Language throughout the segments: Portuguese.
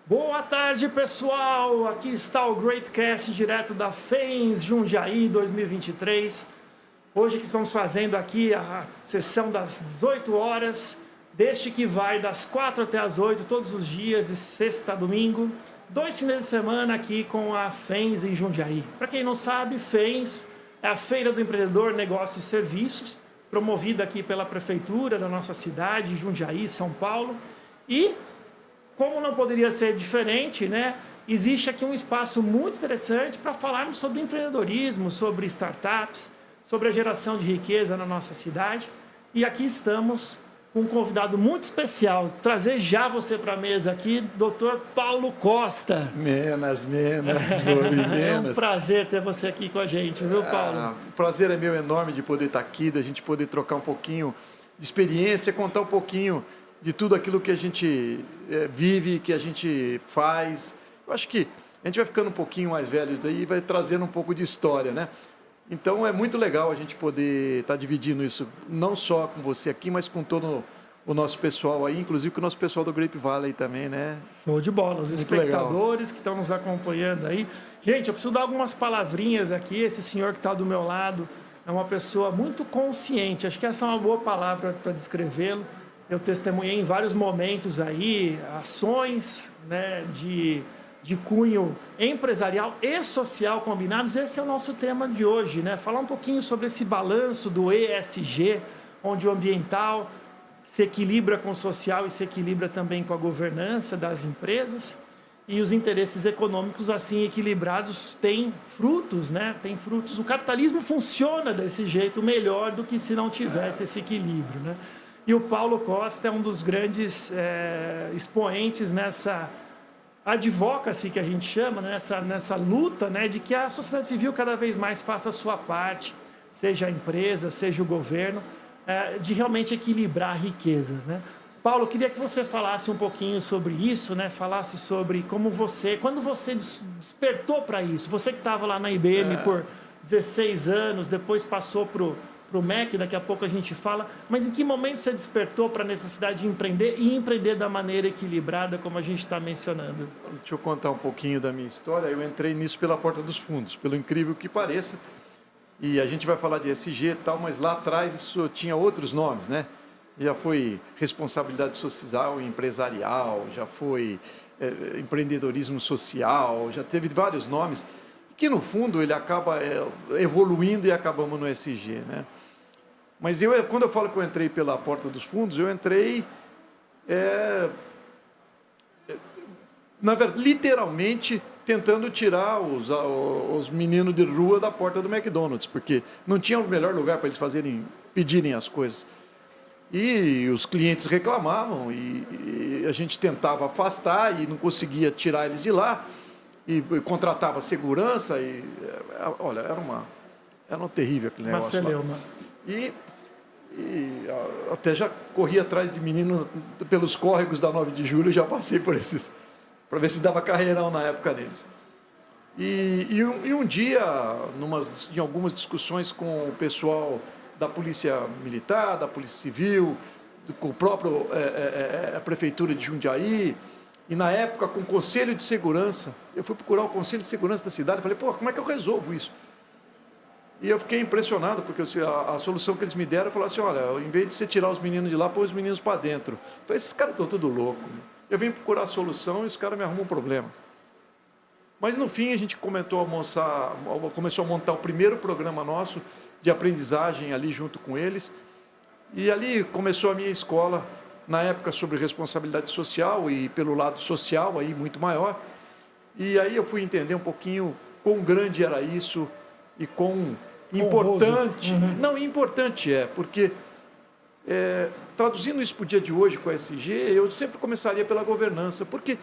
Boa tarde, pessoal! Aqui está o Grapecast direto da FENS Jundiaí 2023. Hoje que estamos fazendo aqui a sessão das 18 horas, deste que vai das 4 até as 8 todos os dias, de sexta a domingo. 2 finais de semana aqui com a FENS em Jundiaí. Para quem não sabe, FENS é a Feira do Empreendedor, Negócios e Serviços, promovida aqui pela Prefeitura da nossa cidade, Jundiaí, São Paulo. E como não poderia ser diferente, né? Existe aqui um espaço muito interessante para falarmos sobre empreendedorismo, sobre startups, sobre a geração de riqueza na nossa cidade. E aqui estamos com um convidado muito especial. Trazer já você para a mesa aqui, Dr. Paulo Costa. Menos. É um prazer ter você aqui com a gente, viu, Paulo? O prazer é meu enorme de poder estar aqui, da gente poder trocar um pouquinho de experiência, contar um pouquinho de tudo aquilo que a gente vive, que a gente faz. Eu acho que a gente vai ficando um pouquinho mais velho aí e vai trazendo um pouco de história, né? Então é muito legal a gente poder estar dividindo isso, não só com você aqui, mas com todo o nosso pessoal aí, inclusive com o nosso pessoal do Grape Valley também, né? Show de bola, os muito espectadores legal que estão nos acompanhando aí. Gente, eu preciso dar algumas palavrinhas aqui. Esse senhor que está do meu lado é uma pessoa muito consciente, acho que essa é uma boa palavra para descrevê-lo. Eu testemunhei em vários momentos aí ações, né, de cunho empresarial e social combinados. Esse é o nosso tema de hoje, né? Falar um pouquinho sobre esse balanço do ESG, onde o ambiental se equilibra com o social e se equilibra também com a governança das empresas. E os interesses econômicos assim equilibrados têm frutos, né? Tem frutos. O capitalismo funciona desse jeito melhor do que se não tivesse esse equilíbrio, né? E o Paulo Costa é um dos grandes expoentes nessa advocacy que a gente chama, nessa luta, né, de que a sociedade civil cada vez mais faça a sua parte, seja a empresa, seja o governo, de realmente equilibrar riquezas, né? Paulo, eu queria que você falasse um pouquinho sobre isso, né? Falasse sobre como quando você despertou para isso, você que estava lá na IBM por 16 anos, depois passou para o MEC, daqui a pouco a gente fala, mas em que momento você despertou para a necessidade de empreender e empreender da maneira equilibrada, como a gente está mencionando? Deixa eu contar um pouquinho da minha história. Eu entrei nisso pela porta dos fundos, pelo incrível que pareça, e a gente vai falar de ESG e tal, mas lá atrás isso tinha outros nomes, né? Já foi responsabilidade social e empresarial, já foi empreendedorismo social, já teve vários nomes, que no fundo ele acaba evoluindo e acabamos no ESG, né? Mas quando eu falo que eu entrei pela porta dos fundos, eu entrei, na verdade, literalmente tentando tirar os meninos de rua da porta do McDonald's, porque não tinha o melhor lugar para eles pedirem as coisas. E os clientes reclamavam e a gente tentava afastar e não conseguia tirar eles de lá, e contratava segurança e olha, era um terrível aquele negócio. E até já corri atrás de menino pelos córregos da 9 de julho, já passei por esses, para ver se dava carreirão na época deles. E um dia, em algumas discussões com o pessoal da Polícia Militar, da Polícia Civil, com o próprio a Prefeitura de Jundiaí, e na época com o Conselho de Segurança, eu fui procurar o Conselho de Segurança da cidade, e falei, pô, como é que eu resolvo isso? E eu fiquei impressionado, porque a solução que eles me deram, eu falei assim, olha, em vez de você tirar os meninos de lá, põe os meninos para dentro. Eu falei, esses caras estão tudo loucos. Eu vim procurar a solução e os caras me arrumam um problema. Mas no fim a gente começou a montar o primeiro programa nosso de aprendizagem ali junto com eles. E ali começou a minha escola, na época sobre responsabilidade social e pelo lado social aí muito maior. E aí eu fui entender um pouquinho quão grande era isso e quão importante. Não, importante porque traduzindo isso para o dia de hoje com a ESG, eu sempre começaria pela governança, porque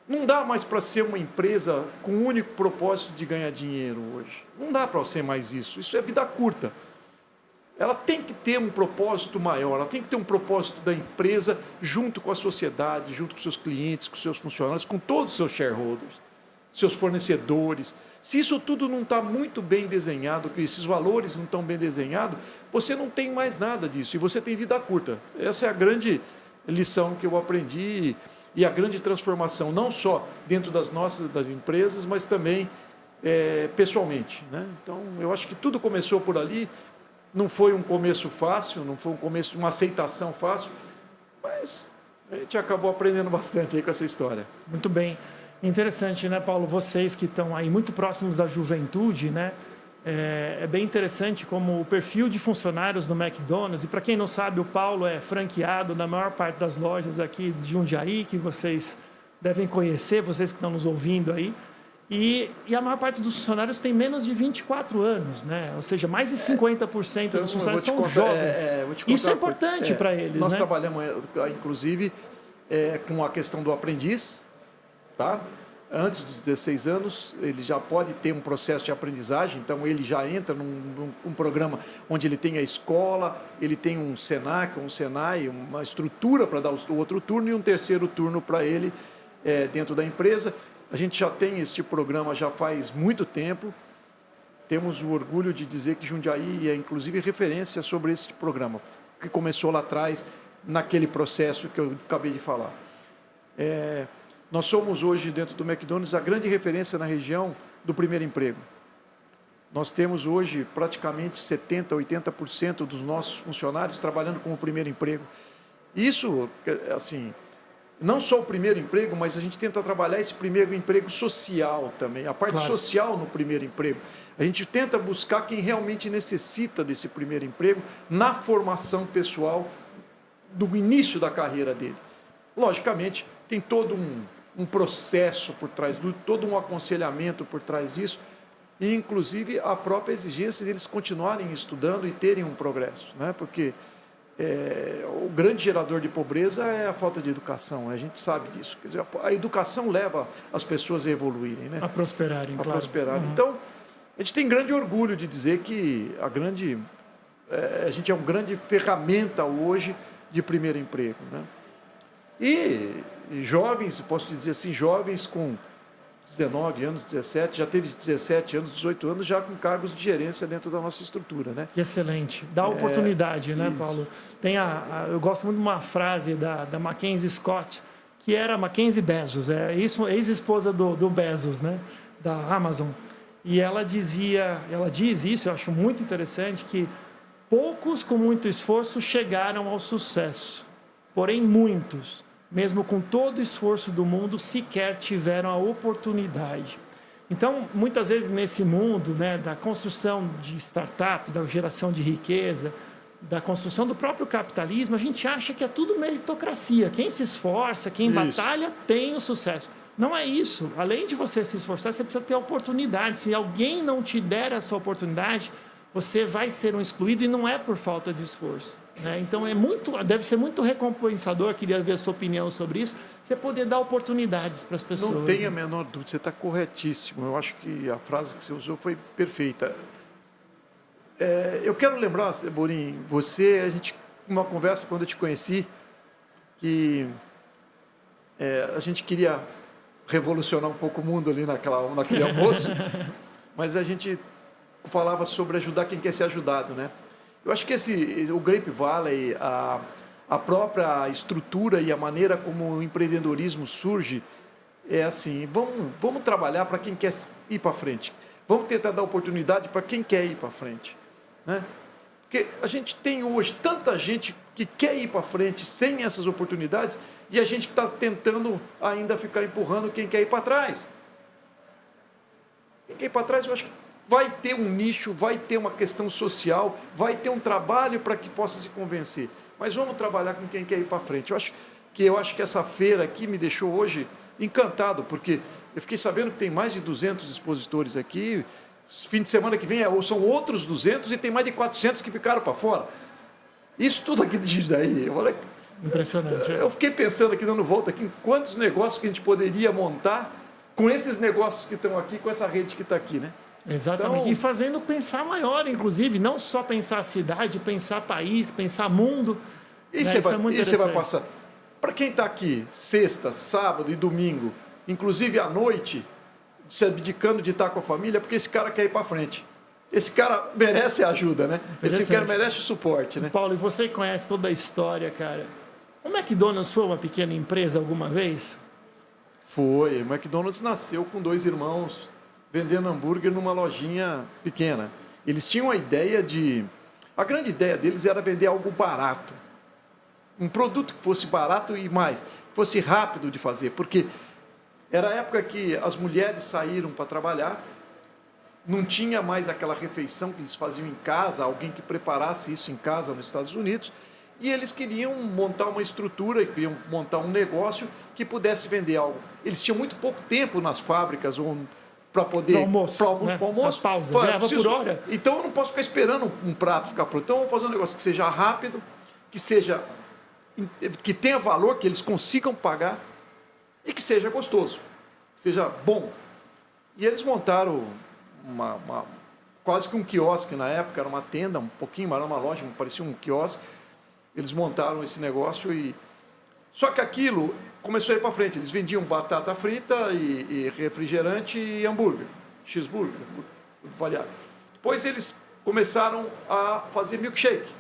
não dá mais para ser uma empresa com o único propósito de ganhar dinheiro hoje. Não dá para ser mais isso. Isso é vida curta. Ela tem que ter um propósito maior, ela tem que ter um propósito da empresa junto com a sociedade, junto com seus clientes, com seus funcionários, com todos os seus shareholders, seus fornecedores, Se isso tudo não está muito bem desenhado, que esses valores não estão bem desenhados, você não tem mais nada disso e você tem vida curta. Essa é a grande lição que eu aprendi e a grande transformação, não só dentro das empresas, mas também pessoalmente, né? Então, eu acho que tudo começou por ali. Não foi um começo fácil, não foi um começo de uma aceitação fácil, mas a gente acabou aprendendo bastante aí com essa história. Muito bem. Interessante, né, Paulo? Vocês que estão aí muito próximos da juventude, né? É bem interessante como o perfil de funcionários do McDonald's, e para quem não sabe, o Paulo é franqueado na maior parte das lojas aqui de Jundiaí, que vocês devem conhecer, vocês que estão nos ouvindo aí. E a maior parte dos funcionários tem menos de 24 anos, né? Ou seja, mais de 50% Então, dos funcionários são jovens. Isso é importante para eles, nós né? trabalhamos, inclusive, com a questão do aprendiz, tá? Antes dos 16 anos, ele já pode ter um processo de aprendizagem, então ele já entra num programa onde ele tem a escola, ele tem um SENAC, um SENAI, uma estrutura para dar o outro turno e um terceiro turno para ele dentro da empresa. A gente já tem este programa já faz muito tempo. Temos o orgulho de dizer que Jundiaí é, inclusive, referência sobre esse programa, que começou lá atrás, naquele processo que eu acabei de falar. Nós somos hoje, dentro do McDonald's, a grande referência na região do primeiro emprego. Nós temos hoje praticamente 70%, 80% dos nossos funcionários trabalhando como primeiro emprego. Isso, assim, não só o primeiro emprego, mas a gente tenta trabalhar esse primeiro emprego social também, a parte social no primeiro emprego. A gente tenta buscar quem realmente necessita desse primeiro emprego na formação pessoal do início da carreira dele. Logicamente, tem todo um processo por trás, todo um aconselhamento por trás disso, e inclusive a própria exigência deles continuarem estudando e terem um progresso, né? Porque o grande gerador de pobreza é a falta de educação, a gente sabe disso. Quer dizer, a educação leva as pessoas a evoluírem, né? A prosperarem, claro. Prosperarem. Então, a gente tem grande orgulho de dizer que a gente é uma grande ferramenta hoje de primeiro emprego, né? E jovens, posso dizer assim, jovens com 19 anos, 17, já teve 17 anos, 18 anos, já com cargos de gerência dentro da nossa estrutura, né? Que excelente. Dá oportunidade, né, isso. Paulo? Tem eu gosto muito de uma frase da Mackenzie Scott, que era Mackenzie Bezos, ex-esposa do Bezos, né, da Amazon. E ela diz isso, eu acho muito interessante, que poucos com muito esforço chegaram ao sucesso, porém muitos, mesmo com todo o esforço do mundo, sequer tiveram a oportunidade. Então, muitas vezes nesse mundo, né, da construção de startups, da geração de riqueza, da construção do próprio capitalismo, a gente acha que é tudo meritocracia. Quem se esforça, quem batalha, tem o sucesso. Não é isso. Além de você se esforçar, você precisa ter oportunidade. Se alguém não te der essa oportunidade, você vai ser um excluído, e não é por falta de esforço, né? Então deve ser muito recompensador, queria ver a sua opinião sobre isso, você poder dar oportunidades para as pessoas. Não tenha a menor dúvida, você está corretíssimo. Eu acho que a frase que você usou foi perfeita. Eu quero lembrar, Borim, a gente, uma conversa quando eu te conheci, que a gente queria revolucionar um pouco o mundo ali naquele almoço, mas a gente falava sobre ajudar quem quer ser ajudado, né? Eu acho que o Grape Valley, a própria estrutura e a maneira como o empreendedorismo surge é assim, vamos trabalhar para quem quer ir para frente. Vamos tentar dar oportunidade para quem quer ir para frente, né? Porque a gente tem hoje tanta gente que quer ir para frente sem essas oportunidades e a gente está tentando ainda ficar empurrando quem quer ir para trás. Quem quer ir para trás, eu acho que vai ter um nicho, vai ter uma questão social, vai ter um trabalho para que possa se convencer. Mas vamos trabalhar com quem quer ir para frente. Eu acho que essa feira aqui me deixou hoje encantado, porque eu fiquei sabendo que tem mais de 200 expositores aqui. Fim de semana que vem são outros 200 e tem mais de 400 que ficaram para fora. Isso tudo aqui de Jundiaí. Impressionante. Eu fiquei pensando aqui, dando volta aqui, em quantos negócios que a gente poderia montar com esses negócios que estão aqui, com essa rede que está aqui, né? Exatamente. Então, e fazendo pensar maior, inclusive, não só pensar a cidade, pensar país, pensar mundo. Isso você vai passar. Para quem está aqui sexta, sábado e domingo, inclusive à noite, se abdicando de estar com a família porque esse cara quer ir para frente. Esse cara merece a ajuda, né? Esse cara merece o suporte, né? Paulo, e você que conhece toda a história, cara, o McDonald's foi uma pequena empresa alguma vez? Foi. O McDonald's nasceu com 2 irmãos vendendo hambúrguer numa lojinha pequena. Eles tinham a ideia de... A grande ideia deles era vender algo barato. Um produto que fosse barato e mais, que fosse rápido de fazer. Porque era a época que as mulheres saíram para trabalhar, não tinha mais aquela refeição que eles faziam em casa, alguém que preparasse isso em casa nos Estados Unidos, e eles queriam montar uma estrutura, queriam montar um negócio que pudesse vender algo. Eles tinham muito pouco tempo nas fábricas para poder... Para almoço, né? As pausas, ganhava por hora. Então eu não posso ficar esperando um prato ficar pronto. Então vamos fazer um negócio que seja rápido, que tenha valor, que eles consigam pagar e que seja gostoso, que seja bom. E eles montaram quase que um quiosque na época, era uma tenda, um pouquinho, mas era uma loja, parecia um quiosque. Eles montaram esse negócio e... Só que aquilo começou a ir para frente. Eles vendiam batata frita e refrigerante e hambúrguer, cheeseburger, tudo variado. Depois eles começaram a fazer milkshake.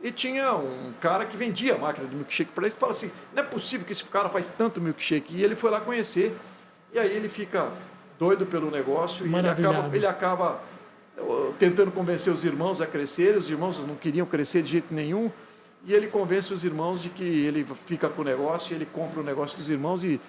E tinha um cara que vendia a máquina de milkshake para ele e fala assim, não é possível que esse cara faz tanto milkshake. E ele foi lá conhecer, e aí ele fica doido pelo negócio e ele acaba tentando convencer os irmãos a crescerem. Os irmãos não queriam crescer de jeito nenhum, e ele convence os irmãos de que ele fica com o negócio, ele compra o negócio dos irmãos e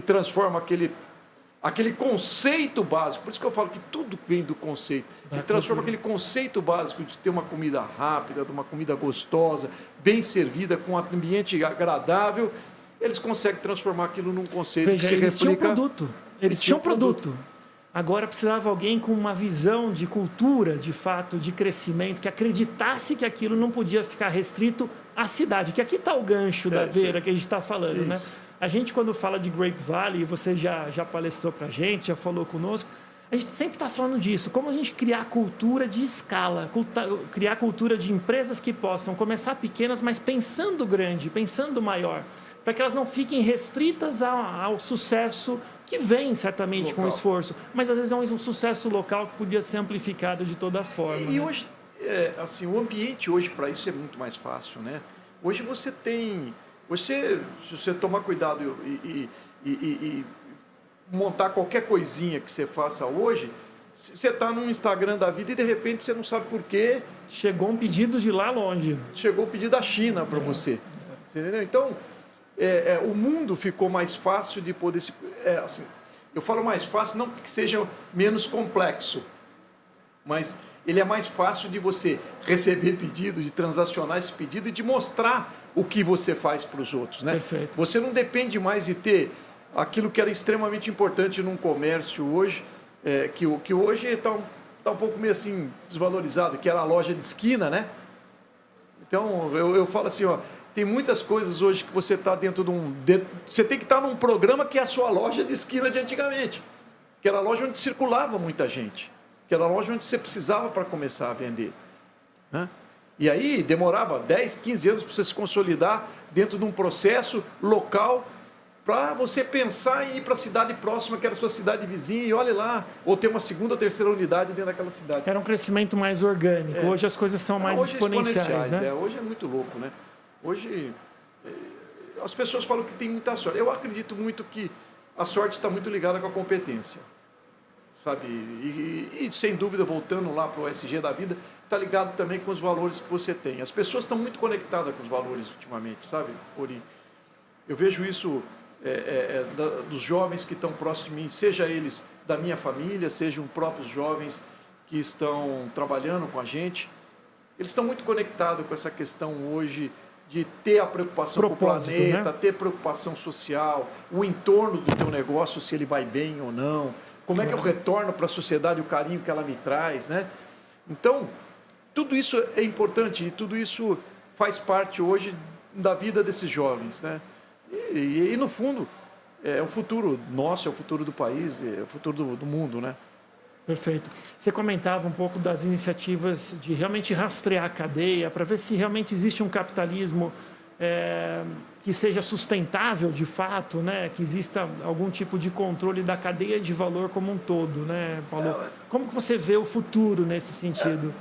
transforma aquele conceito básico. Por isso que eu falo que tudo vem do conceito. Ele transforma aquele conceito básico de ter uma comida rápida, de uma comida gostosa, bem servida, com um ambiente agradável. Eles conseguem transformar aquilo num conceito que se replica... Eles tinham produto. Eles tinham produto. Agora precisava alguém com uma visão de cultura, de fato, de crescimento, que acreditasse que aquilo não podia ficar restrito à cidade. Que aqui está o gancho da beira que a gente está falando, né? A gente, quando fala de Grape Valley, você já palestrou para a gente, já falou conosco, a gente sempre está falando disso. Como a gente criar cultura de escala, criar cultura de empresas que possam começar pequenas, mas pensando grande, pensando maior, para que elas não fiquem restritas ao sucesso que vem certamente com esforço, mas às vezes é um sucesso local que podia ser amplificado de toda forma. E hoje, assim, o ambiente hoje para isso é muito mais fácil, né? Hoje você tem, se você tomar cuidado e montar qualquer coisinha que você faça hoje, você está num Instagram da vida e de repente você não sabe por quê. Chegou um pedido de lá longe. Chegou um pedido da China para você. Você entendeu? Então, o mundo ficou mais fácil de poder se... assim, eu falo mais fácil não que seja menos complexo, mas ele é mais fácil de você receber pedido, de transacionar esse pedido e de mostrar o que você faz para os outros, né? Perfeito. Você não depende mais de ter aquilo que era extremamente importante num comércio hoje, que hoje está um pouco meio assim desvalorizado, que era a loja de esquina, né? Então, eu falo assim, ó, tem muitas coisas hoje que você está dentro de você tem que estar num programa que é a sua loja de esquina de antigamente, que era a loja onde circulava muita gente, que era a loja onde você precisava para começar a vender, né? E aí demorava 10, 15 anos para você se consolidar dentro de um processo local para você pensar em ir para a cidade próxima, que era a sua cidade vizinha, e olha lá, ou ter uma segunda ou terceira unidade dentro daquela cidade. Era um crescimento mais orgânico. Hoje as coisas são mais exponenciais, né? Hoje é muito louco, né? Hoje as pessoas falam que tem muita sorte. Eu acredito muito que a sorte está muito ligada com a competência, sabe? E sem dúvida, voltando lá para o SG da vida, está ligado também com os valores que você tem. As pessoas estão muito conectadas com os valores ultimamente, sabe, Ori? Eu vejo isso dos jovens que estão próximos de mim, seja eles da minha família, sejam próprios jovens que estão trabalhando com a gente. Eles estão muito conectados com essa questão hoje de ter a preocupação com o planeta, né? Ter preocupação social, o entorno do teu negócio, se ele vai bem ou não, como é que eu retorno para a sociedade o carinho que ela me traz, né? Então, tudo isso é importante e tudo isso faz parte hoje da vida desses jovens, né? E no fundo, é o futuro nosso, é o futuro do país, é o futuro do mundo, né? Perfeito. Você comentava um pouco das iniciativas de realmente rastrear a cadeia para ver se realmente existe um capitalismo que seja sustentável de fato, né? Que exista algum tipo de controle da cadeia de valor como um todo, né, Paulo? Como que você vê o futuro nesse sentido?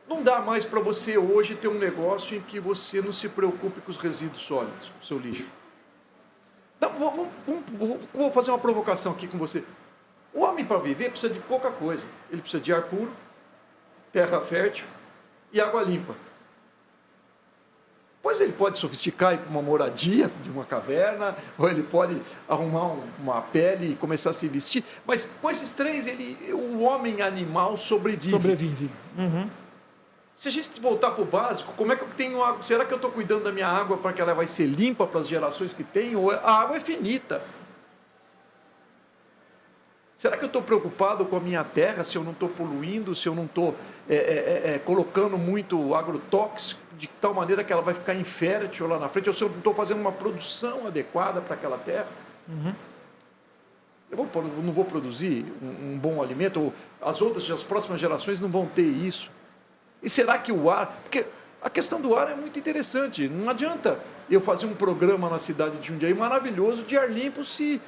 Não dá mais para você hoje ter um negócio em que você não se preocupe com os resíduos sólidos, com o seu lixo. Então, vou fazer uma provocação aqui com você. O homem, para viver, precisa de pouca coisa. Ele precisa de ar puro, terra fértil e água limpa. Pois ele pode sofisticar e ir para uma moradia de uma caverna, ou ele pode arrumar uma pele e começar a se vestir. Mas com esses três, o homem animal sobrevive. Sobrevive. Uhum. Se a gente voltar para o básico, como é que eu tenho água? Será que eu estou cuidando da minha água para que ela vai ser limpa para as gerações que tem? Ou a água é finita? Será que eu estou preocupado com a minha terra, se eu não estou poluindo, se eu não estou colocando muito agrotóxico, de tal maneira que ela vai ficar infértil lá na frente, ou se eu não estou fazendo uma produção adequada para aquela terra? Uhum. Eu não vou produzir um bom alimento, ou as próximas gerações não vão ter isso. E será que o ar... Porque a questão do ar é muito interessante. Não adianta eu fazer um programa na cidade de Jundiaí maravilhoso de ar limpo se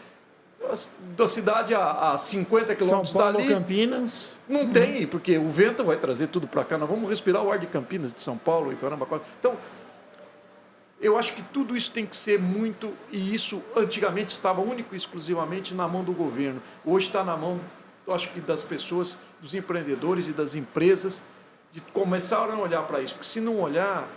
da cidade a 50 quilômetros dali... Campinas... Não tem, porque o vento vai trazer tudo para cá. Nós vamos respirar o ar de Campinas, de São Paulo e caramba. Então, eu acho que tudo isso tem que ser muito... E isso antigamente estava único e exclusivamente na mão do governo. Hoje está na mão, eu acho que das pessoas, dos empreendedores e das empresas, de começarem a olhar para isso, porque se não olhar,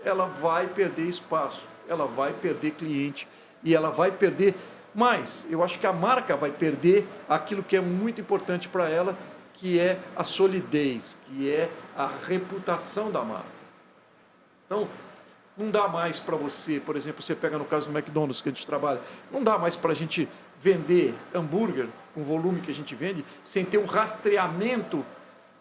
ela vai perder espaço, ela vai perder cliente e ela vai perder mais. Eu acho que a marca vai perder aquilo que é muito importante para ela, que é a solidez, que é a reputação da marca. Então, não dá mais para você, por exemplo, você pega no caso do McDonald's que a gente trabalha, não dá mais para a gente vender hambúrguer, com o volume que a gente vende, sem ter um rastreamento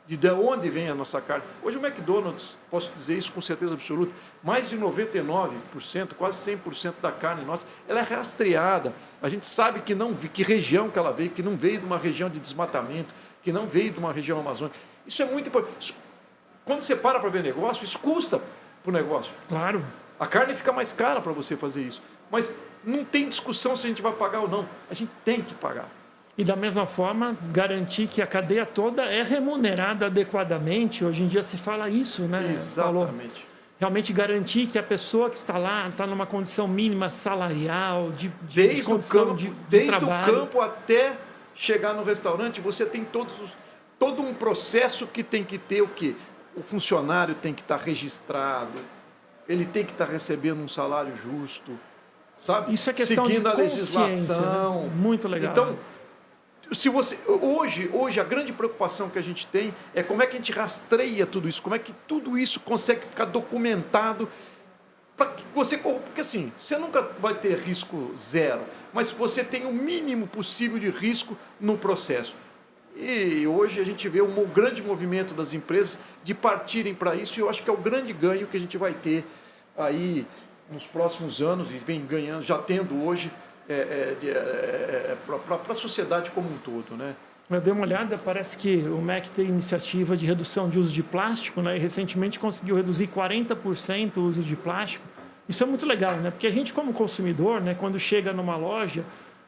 de onde vem a nossa carne. Hoje o McDonald's, posso dizer isso com certeza absoluta, mais de 99%, quase 100% da carne nossa, ela é rastreada. A gente sabe que região que ela veio, que não veio de uma região de desmatamento, que não veio de uma região amazônica. Isso é muito importante. Quando você para ver negócio, isso custa para o negócio. Claro. A carne fica mais cara para você fazer isso. Mas não tem discussão se a gente vai pagar ou não. A gente tem que pagar. E da mesma forma, garantir que a cadeia toda é remunerada adequadamente. Hoje em dia se fala isso, né? Exatamente. Paulo? Realmente garantir que a pessoa que está lá está numa condição mínima salarial, de condição de trabalho. Desde o campo até chegar no restaurante, você tem todo um processo que tem que ter o quê? O funcionário tem que estar registrado, ele tem que estar recebendo um salário justo, sabe? Isso é questão seguindo de a legislação. Né? Muito legal. Então, se você hoje a grande preocupação que a gente tem é como é que a gente rastreia tudo isso, como é que tudo isso consegue ficar documentado para que você, porque assim, você nunca vai ter risco zero, mas você tem o mínimo possível de risco no processo. E hoje a gente vê um grande movimento das empresas de partirem para isso, e eu acho que é o grande ganho que a gente vai ter aí nos próximos anos, e vem ganhando, já tendo hoje, para a sociedade como um todo, né? Eu dei uma olhada, parece que o MEC tem iniciativa de redução de uso de plástico, né? E recentemente conseguiu reduzir 40% o uso de plástico. Isso é muito legal, né? Porque a gente, como consumidor, né, quando chega numa loja,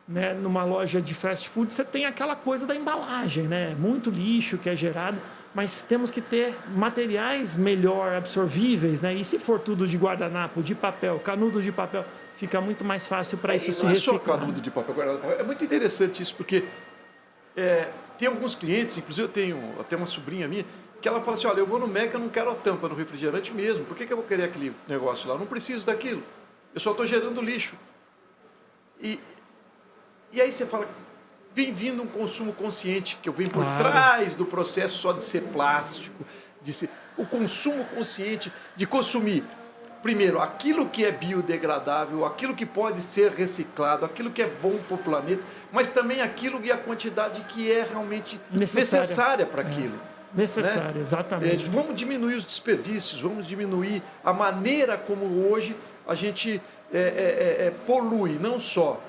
né, numa loja de fast food, você tem aquela coisa da embalagem, né? Muito lixo que é gerado, mas temos que ter materiais melhor absorvíveis, né? E se for tudo de guardanapo, de papel, canudo de papel, fica muito mais fácil para isso se reciclar. Não é só canudo de papel, é muito interessante isso, porque tem alguns clientes, inclusive eu tenho até uma sobrinha minha, que ela fala assim, olha, eu vou no Mac, eu não quero a tampa no refrigerante mesmo, por que eu vou querer aquele negócio lá? Eu não preciso daquilo, eu só estou gerando lixo. E aí você fala, vem vindo um consumo consciente, que eu venho por trás do processo só de ser plástico, o consumo consciente de consumir, primeiro, aquilo que é biodegradável, aquilo que pode ser reciclado, aquilo que é bom para o planeta, mas também aquilo e a quantidade que é realmente necessária para aquilo. Necessária, né? Exatamente. Vamos diminuir os desperdícios, vamos diminuir a maneira como hoje a gente polui, não só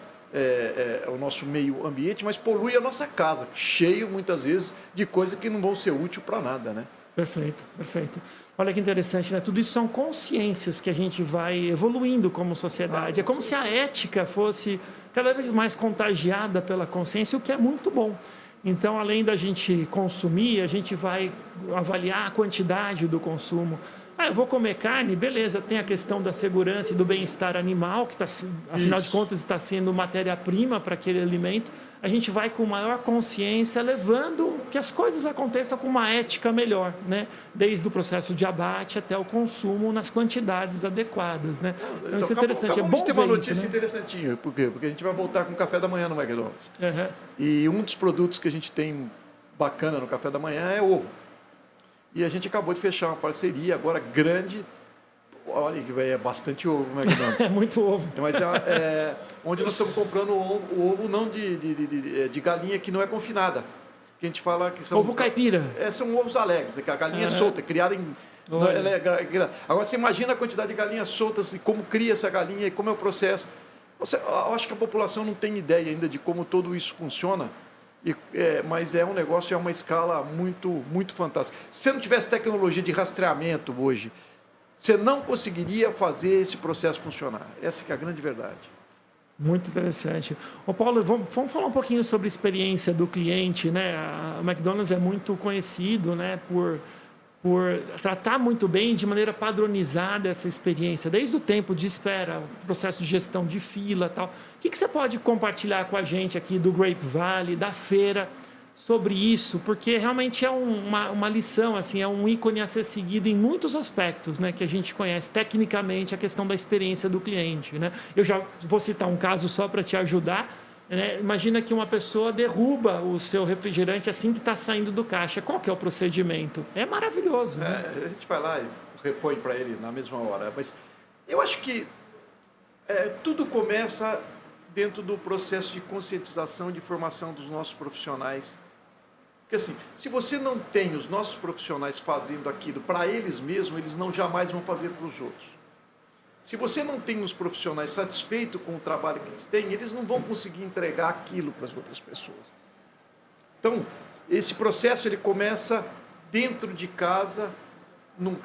o nosso meio ambiente, mas polui a nossa casa, cheio muitas vezes de coisas que não vão ser úteis para nada, né? Perfeito, perfeito. Olha que interessante, né? Tudo isso são consciências que a gente vai evoluindo como sociedade. É como se a ética fosse cada vez mais contagiada pela consciência, o que é muito bom. Então, além da gente consumir, a gente vai avaliar a quantidade do consumo. Ah, eu vou comer carne, beleza, tem a questão da segurança e do bem-estar animal, que afinal de contas está sendo matéria-prima para aquele alimento. A gente vai com maior consciência, levando que as coisas aconteçam com uma ética melhor, né? Desde o processo de abate até o consumo nas quantidades adequadas, né? Então, isso é interessante. É bom ter uma ver notícia isso, né? interessantinha. Por quê? Porque a gente vai voltar com o café da manhã no McDonald's. Uhum. E um dos produtos que a gente tem bacana no café da manhã é ovo. E a gente acabou de fechar uma parceria agora grande. Olha que é bastante ovo no McDonald's. É muito ovo. Mas onde nós estamos comprando o ovo não de galinha que não é confinada. Que a gente fala que são... Ovo caipira. São ovos alegres, que a galinha é solta, criada em... Agora você imagina a quantidade de galinhas soltas e como cria essa galinha e como é o processo. Eu acho que a população não tem ideia ainda de como tudo isso funciona. Mas é um negócio, é uma escala muito, muito fantástica. Se você não tivesse tecnologia de rastreamento hoje, você não conseguiria fazer esse processo funcionar. Essa que é a grande verdade. Muito interessante. Ô Paulo, vamos falar um pouquinho sobre a experiência do cliente, né? A McDonald's é muito conhecido, né, por tratar muito bem, de maneira padronizada, essa experiência, desde o tempo de espera, o processo de gestão de fila, tal. O que você pode compartilhar com a gente aqui do Grape Valley, da feira, sobre isso? Porque realmente é uma lição, assim, é um ícone a ser seguido em muitos aspectos, né, que a gente conhece tecnicamente a questão da experiência do cliente, né? Eu já vou citar um caso só para te ajudar. Né? Imagina que uma pessoa derruba o seu refrigerante assim que está saindo do caixa. Qual que é o procedimento? É maravilhoso. Né? A gente vai lá e repõe para ele na mesma hora. Mas eu acho que tudo começa dentro do processo de conscientização, de formação dos nossos profissionais. Porque assim, se você não tem os nossos profissionais fazendo aquilo para eles mesmos, eles jamais vão fazer para os outros. Se você não tem os profissionais satisfeitos com o trabalho que eles têm, eles não vão conseguir entregar aquilo para as outras pessoas. Então, esse processo ele começa dentro de casa,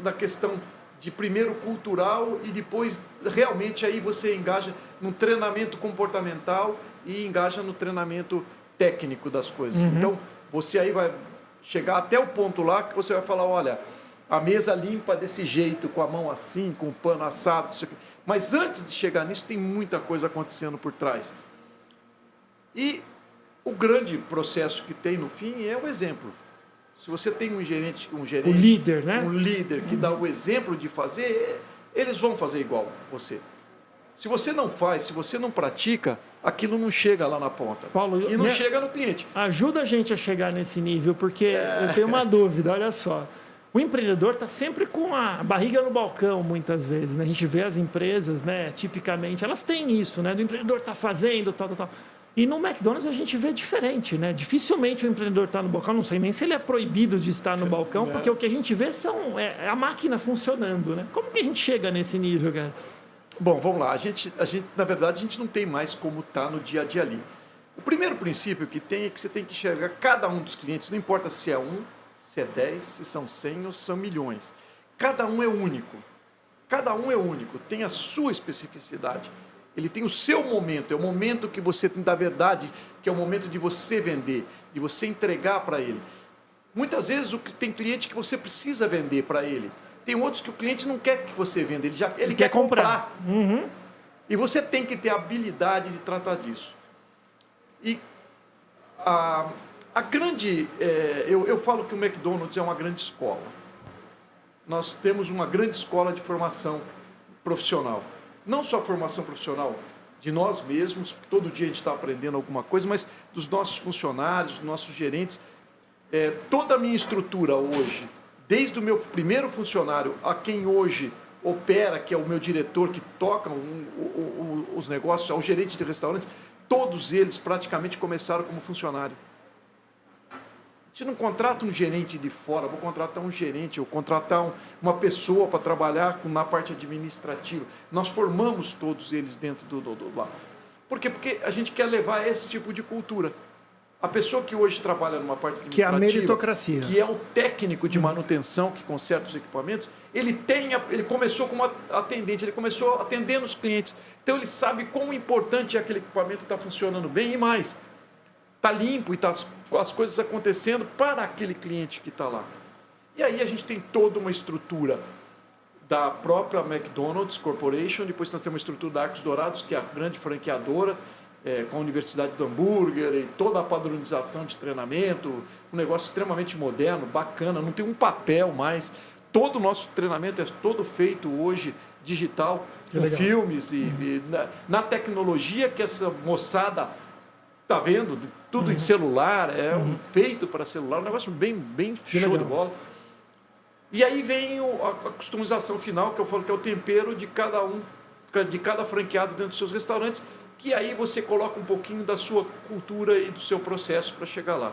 na questão de primeiro cultural e depois realmente aí você engaja no treinamento comportamental e engaja no treinamento técnico das coisas. Uhum. Então, você aí vai chegar até o ponto lá que você vai falar, olha, a mesa limpa desse jeito, com a mão assim, com o pano assado, isso aqui. Mas antes de chegar nisso, tem muita coisa acontecendo por trás. E o grande processo que tem no fim é o exemplo. Se você tem um gerente, o líder, né? Um líder que dá o exemplo de fazer, eles vão fazer igual você. Se você não faz, se você não pratica, aquilo não chega lá na ponta. Paulo, e não chega no cliente. Ajuda a gente a chegar nesse nível, porque eu tenho uma dúvida, olha só. O empreendedor está sempre com a barriga no balcão, muitas vezes. Né? A gente vê as empresas, né, tipicamente, elas têm isso, né? Do empreendedor está fazendo, tal. E no McDonald's a gente vê diferente, né? Dificilmente o empreendedor está no balcão, não sei nem se ele é proibido de estar no balcão, porque o que a gente vê é a máquina funcionando, né? Como que a gente chega nesse nível, cara? Bom, vamos lá. A gente, na verdade, a gente não tem mais como estar no dia a dia ali. O primeiro princípio que tem é que você tem que enxergar cada um dos clientes, não importa se é 1, se é 10, se são 100 ou se são milhões. Cada um é único. Cada um é único, tem a sua especificidade. Ele tem o seu momento, é o momento que você tem da verdade, que é o momento de você vender, de você entregar para ele. Muitas vezes tem cliente que você precisa vender para ele. Tem outros que o cliente não quer que você venda, ele quer comprar. Uhum. E você tem que ter a habilidade de tratar disso. E a grande... eu falo que o McDonald's é uma grande escola. Nós temos uma grande escola de formação profissional. Não só formação profissional de nós mesmos, todo dia a gente está aprendendo alguma coisa, mas dos nossos funcionários, dos nossos gerentes. Toda a minha estrutura hoje, desde o meu primeiro funcionário a quem hoje opera, que é o meu diretor, que toca os negócios, ao gerente de restaurante, todos eles praticamente começaram como funcionário. A gente não contrata um gerente de fora, vou contratar um gerente, ou contratar uma pessoa para trabalhar na parte administrativa. Nós formamos todos eles dentro do lá. Por quê? Porque a gente quer levar esse tipo de cultura. A pessoa que hoje trabalha numa parte Que é a administrativa, meritocracia. que é o técnico de manutenção que conserta os equipamentos, ele começou como atendente, ele começou atendendo os clientes. Então ele sabe quão importante é aquele equipamento estar funcionando bem e mais. Está limpo e tá as coisas acontecendo para aquele cliente que está lá. E aí a gente tem toda uma estrutura da própria McDonald's Corporation, depois nós temos a estrutura da Arcos Dourados, que é a grande franqueadora, com a Universidade do Hambúrguer e toda a padronização de treinamento, um negócio extremamente moderno, bacana, não tem um papel mais. Todo o nosso treinamento é todo feito hoje digital, com filmes e na tecnologia que essa moçada está vendo, tudo em celular, feito para celular, um negócio bem show de bola. E aí vem a customização final, que eu falo que é o tempero de cada franqueado dentro dos seus restaurantes, que aí você coloca um pouquinho da sua cultura e do seu processo para chegar lá.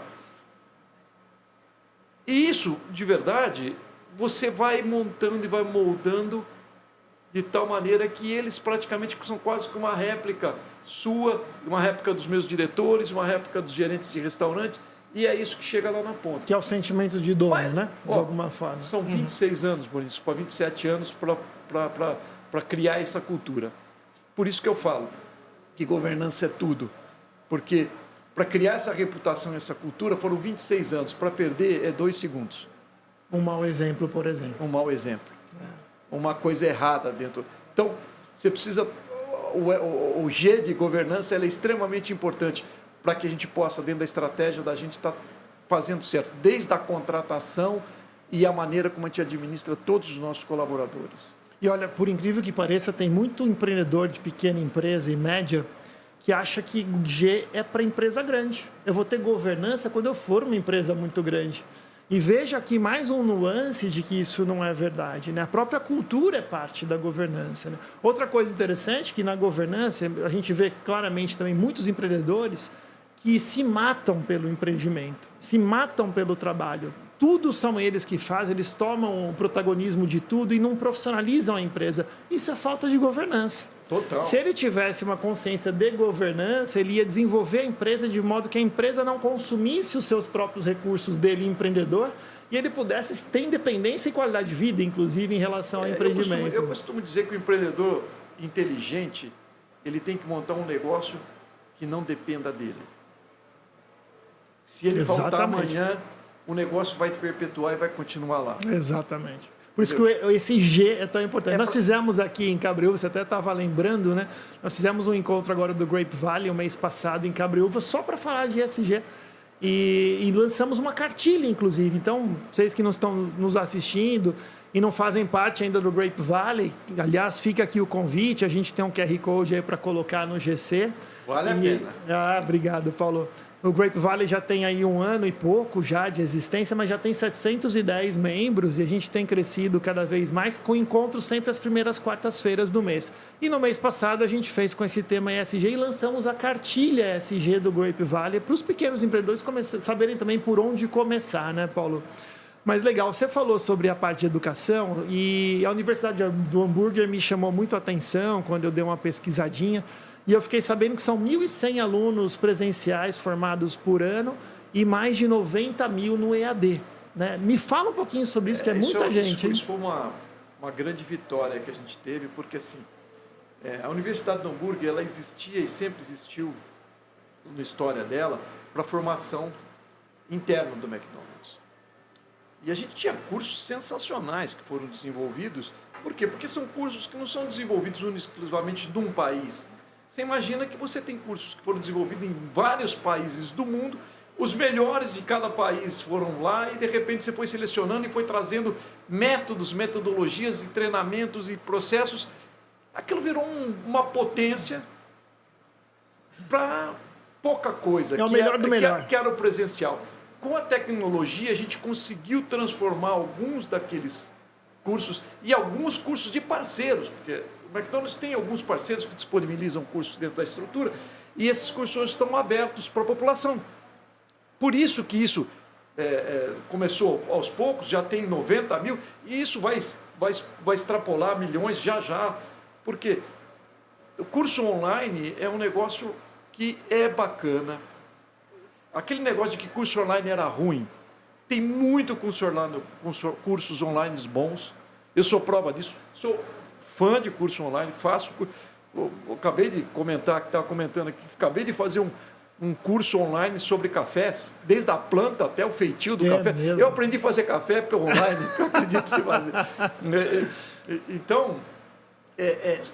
E isso, de verdade, você vai montando e vai moldando de tal maneira que eles praticamente são quase que uma réplica sua, uma réplica dos meus diretores, uma réplica dos gerentes de restaurantes, e é isso que chega lá na ponta. Que é o sentimento de dono, né? De alguma forma. São 26 anos, Maurício, para 27 anos para criar essa cultura. Por isso que eu falo que governança é tudo. Porque para criar essa reputação, essa cultura, foram 26 anos. Para perder é 2 segundos. Um mau exemplo, por exemplo. Um mau exemplo. Uma coisa errada dentro. Então, você precisa... O G de governança é extremamente importante para que a gente possa, dentro da estratégia da gente, estar fazendo certo. Desde a contratação e a maneira como a gente administra todos os nossos colaboradores. E olha, por incrível que pareça, tem muito empreendedor de pequena empresa e média que acha que G é para empresa grande. Eu vou ter governança quando eu for uma empresa muito grande. E veja aqui mais um nuance de que isso não é verdade, né? A própria cultura é parte da governança, né? Outra coisa interessante que na governança a gente vê claramente também muitos empreendedores que se matam pelo empreendimento, se matam pelo trabalho. Tudo são eles que fazem, eles tomam o protagonismo de tudo e não profissionalizam a empresa. Isso é falta de governança. Total. Se ele tivesse uma consciência de governança, ele ia desenvolver a empresa de modo que a empresa não consumisse os seus próprios recursos dele, empreendedor, e ele pudesse ter independência e qualidade de vida, inclusive, em relação ao empreendimento. Eu costumo dizer que o empreendedor inteligente, ele tem que montar um negócio que não dependa dele. Se ele faltar amanhã, o negócio vai se perpetuar e vai continuar lá. Exatamente. Por isso que esse G é tão importante. Nós fizemos aqui em Cabreúva, você até estava lembrando, né? Nós fizemos um encontro agora do Grape Valley, o mês passado, em Cabreúva, só para falar de ESG. E lançamos uma cartilha, inclusive. Então, vocês que não estão nos assistindo e não fazem parte ainda do Grape Valley, aliás, fica aqui o convite, a gente tem um QR Code aí para colocar no GC. Vale a pena. Obrigado, Paulo. O Grape Valley já tem aí 1 ano e pouco já de existência, mas já tem 710 membros e a gente tem crescido cada vez mais com encontros sempre às primeiras quartas-feiras do mês. E no mês passado a gente fez com esse tema ESG e lançamos a cartilha ESG do Grape Valley para os pequenos empreendedores saberem também por onde começar, né, Paulo? Mas legal, você falou sobre a parte de educação e a Universidade do Hambúrguer me chamou muito a atenção quando eu dei uma pesquisadinha. E eu fiquei sabendo que são 1.100 alunos presenciais formados por ano e mais de 90 mil no EAD. Né? Me fala um pouquinho sobre isso, que é muita gente. Isso foi uma grande vitória que a gente teve, porque assim, a Universidade do Hambúrguer, ela existia e sempre existiu, na história dela, para a formação interna do McDonald's. E a gente tinha cursos sensacionais que foram desenvolvidos. Por quê? Porque são cursos que não são desenvolvidos exclusivamente de um país. Você imagina que você tem cursos que foram desenvolvidos em vários países do mundo, os melhores de cada país foram lá e de repente você foi selecionando e foi trazendo métodos, metodologias e treinamentos e processos. Aquilo virou uma potência para pouca coisa. É o melhor do melhor. Que era o presencial. Com a tecnologia a gente conseguiu transformar alguns daqueles cursos e alguns cursos de parceiros, porque o McDonald's tem alguns parceiros que disponibilizam cursos dentro da estrutura e esses cursos hoje estão abertos para a população. Por isso que isso começou aos poucos, já tem 90 mil e isso vai extrapolar milhões já. Porque o curso online é um negócio que é bacana, Aquele negócio de que curso online era ruim. Tem muito cursos online bons. Eu sou prova disso. Sou fã de curso online, faço. Eu acabei de comentar, que estava comentando aqui, acabei de fazer um curso online sobre cafés, desde a planta até o feitio do café. Mesmo? Eu aprendi a fazer café pelo online, eu acredito se fazer. Então,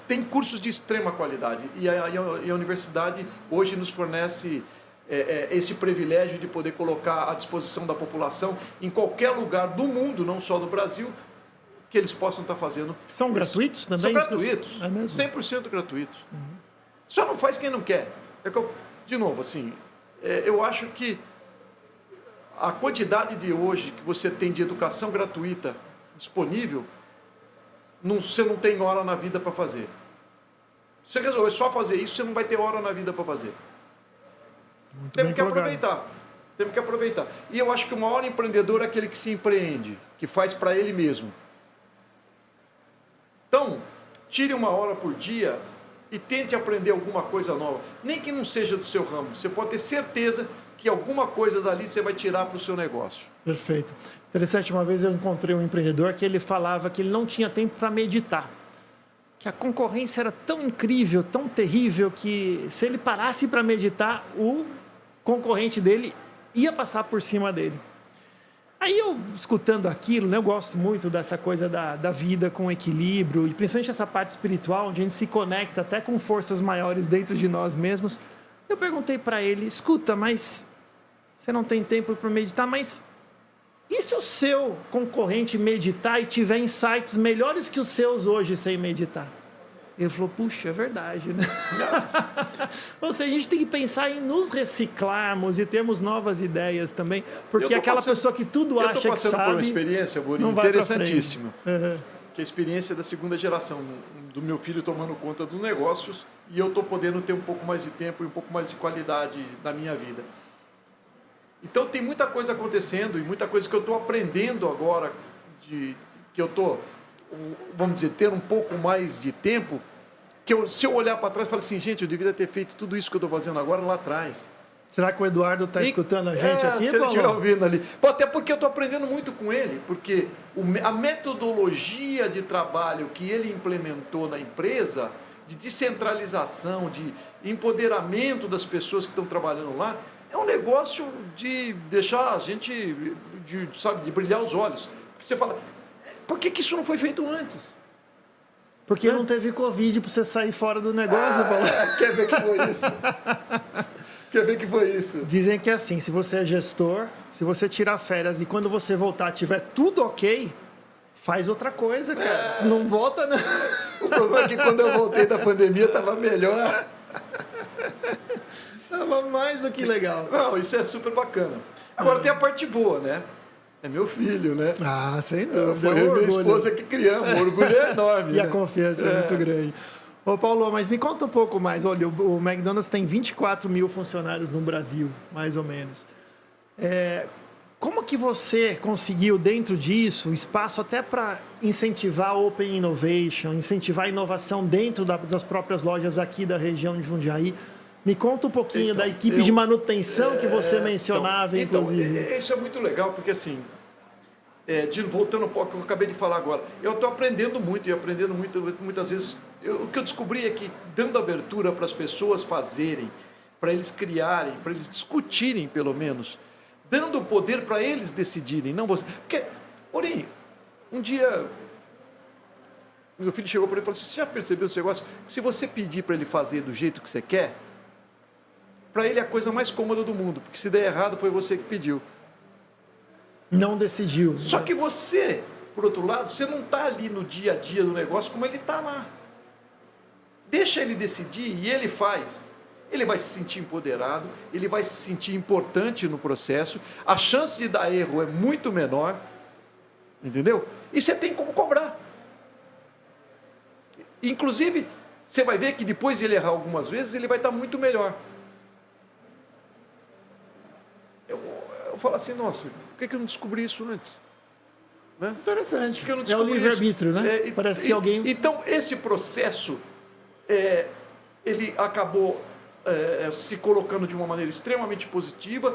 tem cursos de extrema qualidade. E a universidade hoje nos fornece esse privilégio de poder colocar à disposição da população em qualquer lugar do mundo, não só do Brasil, que eles possam estar fazendo. São gratuitos também? São gratuitos, é mesmo? 100% gratuitos. Só não faz quem não quer. De novo, assim, eu acho que a quantidade de hoje que você tem de educação gratuita disponível, você não tem hora na vida para fazer. Se você resolver só fazer isso, você não vai ter hora na vida para fazer. Temos que aproveitar. Temos que aproveitar. E eu acho que o maior empreendedor é aquele que se empreende, que faz para ele mesmo. Então, tire uma hora por dia e tente aprender alguma coisa nova. Nem que não seja do seu ramo. Você pode ter certeza que alguma coisa dali você vai tirar para o seu negócio. Perfeito. Interessante, uma vez eu encontrei um empreendedor que ele falava que ele não tinha tempo para meditar. Que a concorrência era tão incrível, tão terrível, que se ele parasse para meditar, o concorrente dele ia passar por cima dele. Aí eu, escutando aquilo, né, eu gosto muito dessa coisa da vida com equilíbrio, e principalmente essa parte espiritual, onde a gente se conecta até com forças maiores dentro de nós mesmos. Eu perguntei para ele, escuta, mas você não tem tempo para meditar, mas e se o seu concorrente meditar e tiver insights melhores que os seus hoje sem meditar? Ele falou, puxa, é verdade, né? Ou seja, a gente tem que pensar em nos reciclarmos e termos novas ideias também, porque aquela pessoa que tudo acha que sabe... Eu estou passando por uma experiência, Borinho, interessantíssima, que é a experiência da segunda geração, do meu filho tomando conta dos negócios, e eu estou podendo ter um pouco mais de tempo e um pouco mais de qualidade na minha vida. Então tem muita coisa acontecendo e muita coisa que eu estou aprendendo agora, que eu estou, vamos dizer, ter um pouco mais de tempo, que se eu olhar para trás e falar assim, gente, eu deveria ter feito tudo isso que eu estou fazendo agora lá atrás. Será que o Eduardo está escutando a gente aqui? Se ele estiver ouvindo ali. Até porque eu estou aprendendo muito com ele, porque a metodologia de trabalho que ele implementou na empresa, de descentralização, de empoderamento das pessoas que estão trabalhando lá, é um negócio de deixar a gente, de brilhar os olhos. Porque você fala, por que isso não foi feito antes? Porque não teve Covid para você sair fora do negócio, Paulo. Quer ver que foi isso? Quer ver que foi isso? Dizem que é assim, se você é gestor, se você tirar férias e quando você voltar tiver tudo ok, faz outra coisa, cara. Não volta, não. O problema é que quando eu voltei da pandemia estava melhor. Tava mais do que legal. Não, isso é super bacana. Agora tem a parte boa, né? É meu filho, né? Ah, sem dúvida. Foi minha esposa que criamos, o orgulho é enorme. E a confiança é muito grande. Ô Paulo, mas me conta um pouco mais. Olha, o McDonald's tem 24 mil funcionários no Brasil, mais ou menos. Como que você conseguiu, dentro disso, espaço até para incentivar a Open Innovation, incentivar a inovação dentro das próprias lojas aqui da região de Jundiaí? Me conta um pouquinho da equipe de manutenção que você mencionava, inclusive. Isso é muito legal, porque assim, voltando um pouco, eu acabei de falar agora, eu estou aprendendo muito, e aprendendo muitas vezes. O que eu descobri é que, dando abertura para as pessoas fazerem, para eles criarem, para eles discutirem, pelo menos, dando o poder para eles decidirem, não você. Porque, porém, um dia, meu filho chegou para ele e falou assim, você já percebeu esse negócio? Que se você pedir para ele fazer do jeito que você quer, para ele é a coisa mais cômoda do mundo, porque se der errado foi você que pediu. Não decidiu. Só que você, por outro lado, você não está ali no dia a dia do negócio como ele está lá. Deixa ele decidir e ele faz. Ele vai se sentir empoderado, ele vai se sentir importante no processo, a chance de dar erro é muito menor, entendeu? E você tem como cobrar. Inclusive, você vai ver que depois de ele errar algumas vezes, ele vai estar muito melhor. Eu falo assim, nossa, por que eu não descobri isso antes? Né? Interessante. Porque eu não descobri o livre-arbítrio, né? Parece que alguém... Então, esse processo, ele acabou se colocando de uma maneira extremamente positiva.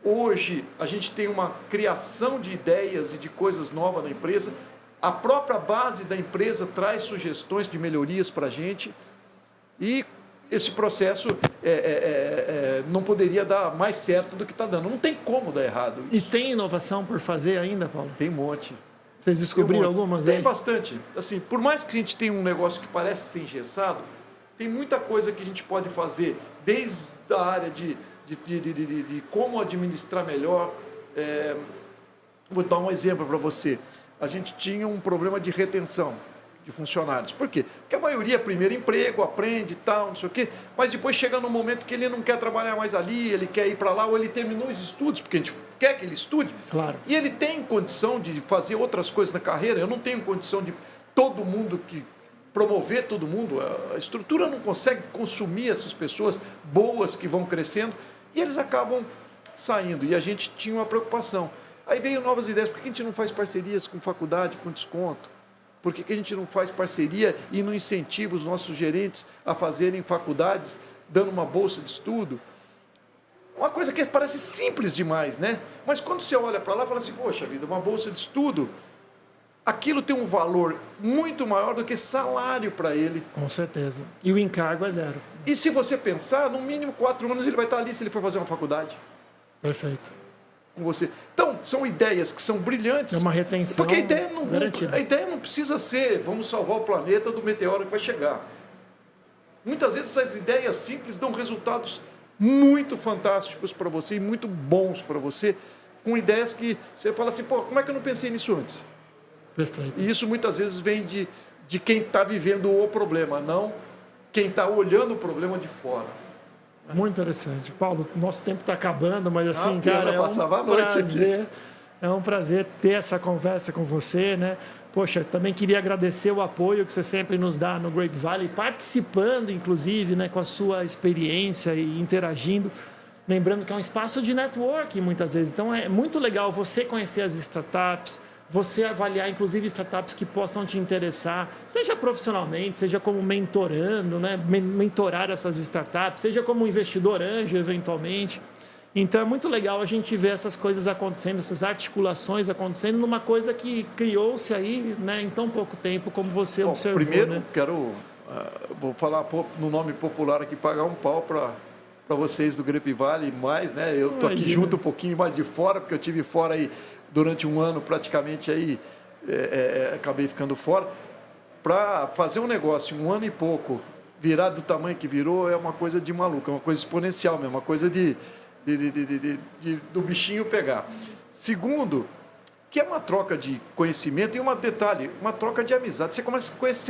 Hoje, a gente tem uma criação de ideias e de coisas novas na empresa. A própria base da empresa traz sugestões de melhorias para a gente. E esse processo não poderia dar mais certo do que está dando. Não tem como dar errado isso. E tem inovação por fazer ainda, Paulo? Tem um monte. Vocês descobriram algumas aí? Tem bastante. Assim, por mais que a gente tenha um negócio que parece ser engessado, tem muita coisa que a gente pode fazer, desde a área de como administrar melhor. Vou dar um exemplo para você. A gente tinha um problema de retenção de funcionários. Por quê? Porque a maioria é primeiro emprego, aprende e tal, não sei o quê, mas depois chega num momento que ele não quer trabalhar mais ali, ele quer ir para lá, ou ele terminou os estudos, porque a gente quer que ele estude, claro. E ele tem condição de fazer outras coisas na carreira. Eu não tenho condição de todo mundo promover todo mundo. A estrutura não consegue consumir essas pessoas boas que vão crescendo, e eles acabam saindo, e a gente tinha uma preocupação. Aí veio novas ideias. Por que a gente não faz parcerias com faculdade, com desconto? Por que a gente não faz parceria e não incentiva os nossos gerentes a fazerem faculdades, dando uma bolsa de estudo? Uma coisa que parece simples demais, né? Mas quando você olha para lá, fala assim, poxa vida, uma bolsa de estudo, aquilo tem um valor muito maior do que salário para ele. Com certeza. E o encargo é zero. E se você pensar, no mínimo 4 anos ele vai estar ali se ele for fazer uma faculdade. Perfeito. Com você. Então, são ideias que são brilhantes. É uma retenção. Porque a ideia não precisa ser, vamos salvar o planeta do meteoro que vai chegar. Muitas vezes essas ideias simples dão resultados muito fantásticos para você e muito bons para você, com ideias que você fala assim, pô, como é que eu não pensei nisso antes? Perfeito. E isso muitas vezes vem de quem está vivendo o problema, não quem está olhando o problema de fora. Muito interessante. Paulo, nosso tempo está acabando, mas assim, cara, é um prazer ter essa conversa com você, né? Poxa, também queria agradecer o apoio que você sempre nos dá no Grape Valley, participando, inclusive, né, com a sua experiência e interagindo. Lembrando que é um espaço de networking, muitas vezes. Então, é muito legal você conhecer as startups, você avaliar, inclusive, startups que possam te interessar, seja profissionalmente, seja como mentorando, né? Mentorar essas startups, seja como investidor anjo, eventualmente. Então, é muito legal a gente ver essas coisas acontecendo, essas articulações acontecendo numa coisa que criou-se aí, né, em tão pouco tempo, como você observou. Primeiro, né? Vou falar no nome popular aqui, pagar um pau para vocês do Grape Valley, mais, né? Eu estou aqui junto um pouquinho mais de fora, porque eu tive fora aí durante um ano praticamente aí, acabei ficando fora. Para fazer um negócio em um ano e pouco, virar do tamanho que virou, é uma coisa de maluco, é uma coisa exponencial mesmo, uma coisa do bichinho pegar. Segundo, que é uma troca de conhecimento e uma troca de amizade. Você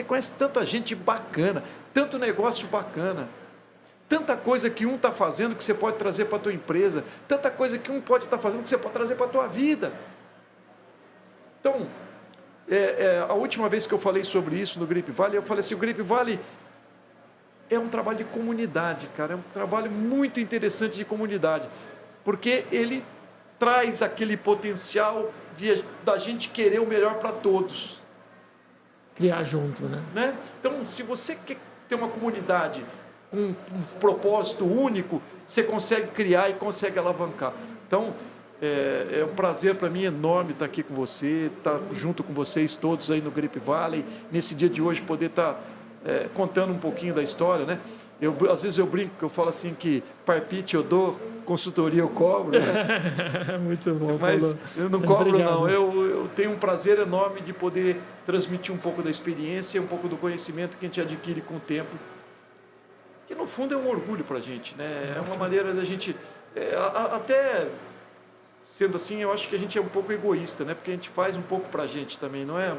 conhece tanta gente bacana, tanto negócio bacana, tanta coisa que um está fazendo que você pode trazer para a tua empresa, tanta coisa que um pode estar fazendo que você pode trazer para a tua vida. Então, a última vez que eu falei sobre isso no Grape Valley, eu falei assim, o Grape Valley é um trabalho de comunidade, cara, é um trabalho muito interessante de comunidade, porque ele traz aquele potencial da gente querer o melhor para todos. Criar junto, né? Então, se você quer ter uma comunidade com um propósito único, você consegue criar e consegue alavancar. Então, é um prazer para mim enorme estar aqui com você, estar junto com vocês todos aí no Grape Valley, nesse dia de hoje poder estar contando um pouquinho da história, né? Às vezes eu brinco, que eu falo assim que palpite eu dou, consultoria eu cobro, né? Muito bom, mas Paulo. Eu não cobro, não. Eu tenho um prazer enorme de poder transmitir um pouco da experiência, um pouco do conhecimento que a gente adquire com o tempo, que no fundo é um orgulho para a gente, né? É uma maneira da gente, até sendo assim, eu acho que a gente é um pouco egoísta, né? Porque a gente faz um pouco para a gente também, não é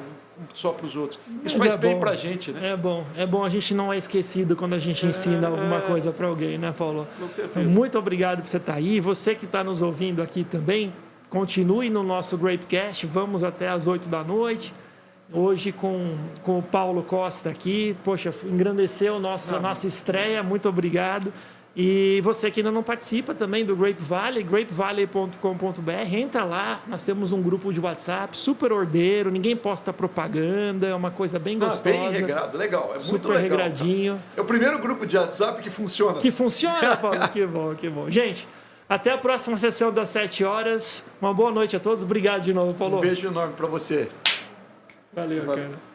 só para os outros. Isso faz bem para a gente, né? É bom a gente não é esquecido quando a gente ensina alguma coisa para alguém, né, Paulo? Com certeza. Muito obrigado por você estar aí. Você que está nos ouvindo aqui também, continue no nosso Grapecast. Vamos até às 8 da noite. Hoje com o Paulo Costa aqui. Poxa, engrandeceu a nossa estreia. Muito obrigado. E você que ainda não participa também do Grape Valley, grapevalley.com.br, entra lá, nós temos um grupo de WhatsApp super ordeiro, ninguém posta propaganda, é uma coisa bem gostosa. Bem regrado, legal, é muito super legal. regradinho. Cara. É o primeiro grupo de WhatsApp que funciona. Que funciona, Paulo, que bom, que bom. Gente, até a próxima sessão das 7 horas, uma boa noite a todos, obrigado de novo, Paulo. Um beijo enorme para você. Valeu, cara.